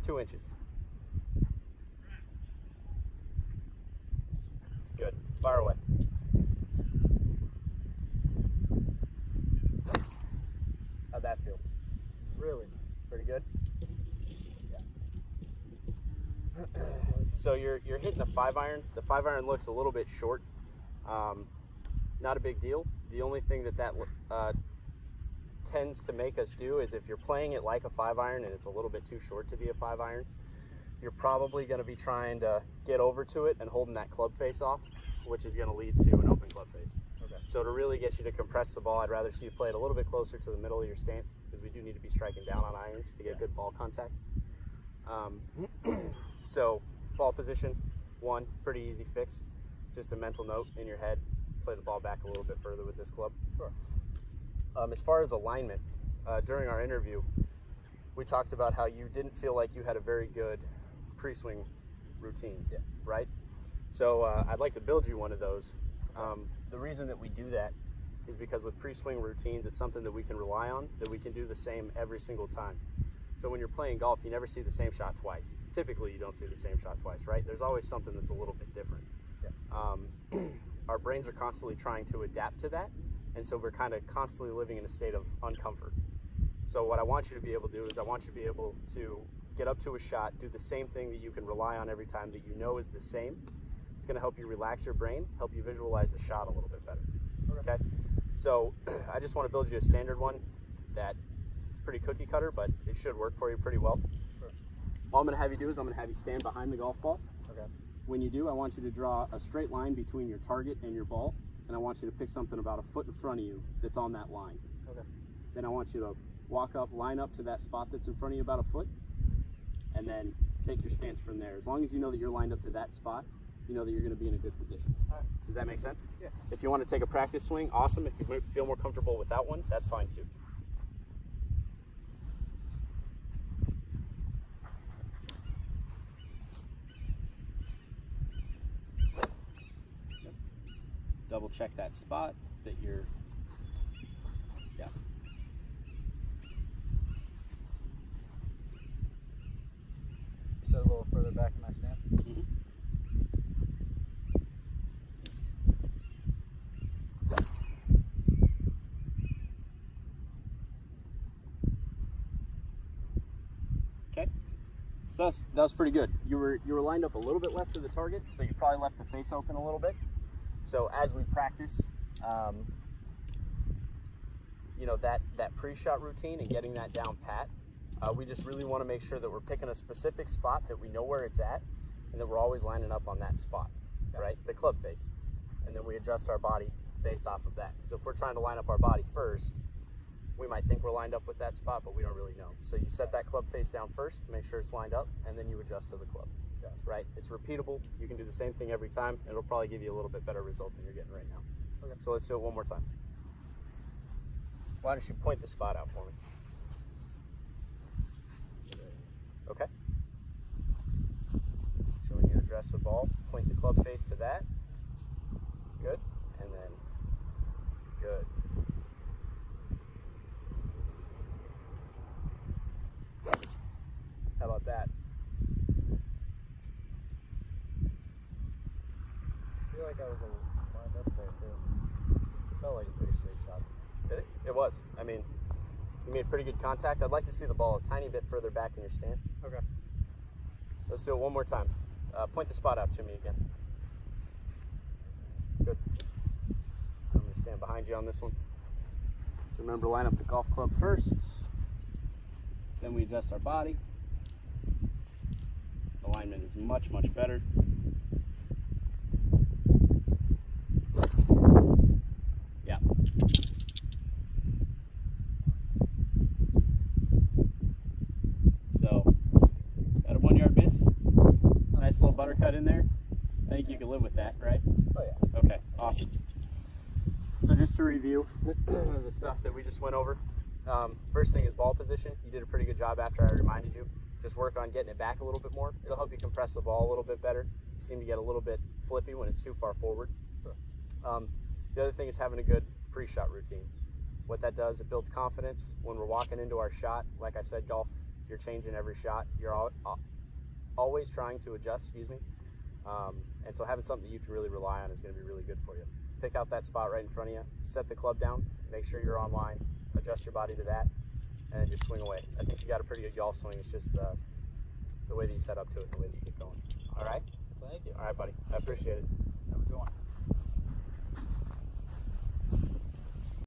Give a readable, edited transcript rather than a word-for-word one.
2 inches. Good. Fire away. How'd that feel? Really? Pretty good? Yeah. So you're hitting the 5-iron. The 5-iron looks a little bit short. Not a big deal. The only thing that tends to make us do is if you're playing it like a 5-iron and it's a little bit too short to be a 5-iron, you're probably going to be trying to get over to it and holding that club face off, which is going to lead to an open club face. Okay. So to really get you to compress the ball, I'd rather see you play it a little bit closer to the middle of your stance, because we do need to be striking down on irons to get good ball contact. So ball position, 1, pretty easy fix. Just a mental note in your head, play the ball back a little bit further with this club. Sure. As far as alignment, during our interview, we talked about how you didn't feel like you had a very good pre-swing routine, right? So I'd like to build you one of those. The reason that we do that is because with pre-swing routines, it's something that we can rely on, that we can do the same every single time. So when you're playing golf, you never see the same shot twice. Typically, you don't see the same shot twice, right? There's always something that's a little bit different. Yeah. Our brains are constantly trying to adapt to that, and so we're kind of constantly living in a state of uncomfort. So what I want you to be able to do is I want you to be able to get up to a shot, do the same thing that you can rely on every time that you know is the same. It's going to help you relax your brain, help you visualize the shot a little bit better. Okay? So I just want to build you a standard one that is pretty cookie cutter, but it should work for you pretty well. Sure. All I'm going to have you do is I'm going to have you stand behind the golf ball. Okay. When you do, I want you to draw a straight line between your target and your ball, and I want you to pick something about a foot in front of you that's on that line. Okay. Then I want you to walk up, line up to that spot that's in front of you about a foot, and then take your stance from there. As long as you know that you're lined up to that spot, you know that you're going to be in a good position. All right. Does that make sense? Yeah. If you want to take a practice swing, awesome. If you feel more comfortable with that one, that's fine too. Double check that spot that you're, Set a little further back in my stance. Mm-hmm. Okay, so that was pretty good. You were lined up a little bit left of the target, so you probably left the face open a little bit. So as we practice, you know, that pre-shot routine and getting that down pat, we just really want to make sure that we're picking a specific spot that we know where it's at, and that we're always lining up on that spot, right? The club face. And then we adjust our body based off of that. So if we're trying to line up our body first, we might think we're lined up with that spot, but we don't really know. So you set that club face down first, make sure it's lined up, and then you adjust to the club, right? It's repeatable. You can do the same thing every time, and it'll probably give you a little bit better result than you're getting right now. Okay. So let's do it one more time. Why don't you point the spot out for me? Okay. So when you address the ball, point the club face to that. Good. And then good. How about that? I feel like I was lined up there too. Felt like a pretty straight shot. Did it? It was. I mean, you made pretty good contact. I'd like to see the ball a tiny bit further back in your stance. Okay. Let's do it one more time. Point the spot out to me again. Good. I'm going to stand behind you on this one. So remember, line up the golf club first. Then we adjust our body. Alignment is much, much better. Yeah. So, got a 1 yard miss. Nice little buttercut in there. I think you can live with that, right? Oh yeah. Okay, awesome. So just to review the stuff that we just went over. First thing is ball position. You did a pretty good job after I reminded you. Just work on getting it back a little bit more. It'll help you compress the ball a little bit better. You seem to get a little bit flippy when it's too far forward. Sure. The other thing is having a good pre-shot routine. What that does, it builds confidence when we're walking into our shot. Like I said, golf you're changing every shot. You're always trying to adjust, excuse me. And so having something that you can really rely on is going to be really good for you. Pick out that spot right in front of you, set the club down, make sure you're on line, adjust your body to that, and then just swing away. I think you got a pretty good golf swing. It's just the way that you set up to it and the way that you get going. All right? Thank you. All right, buddy. I appreciate it.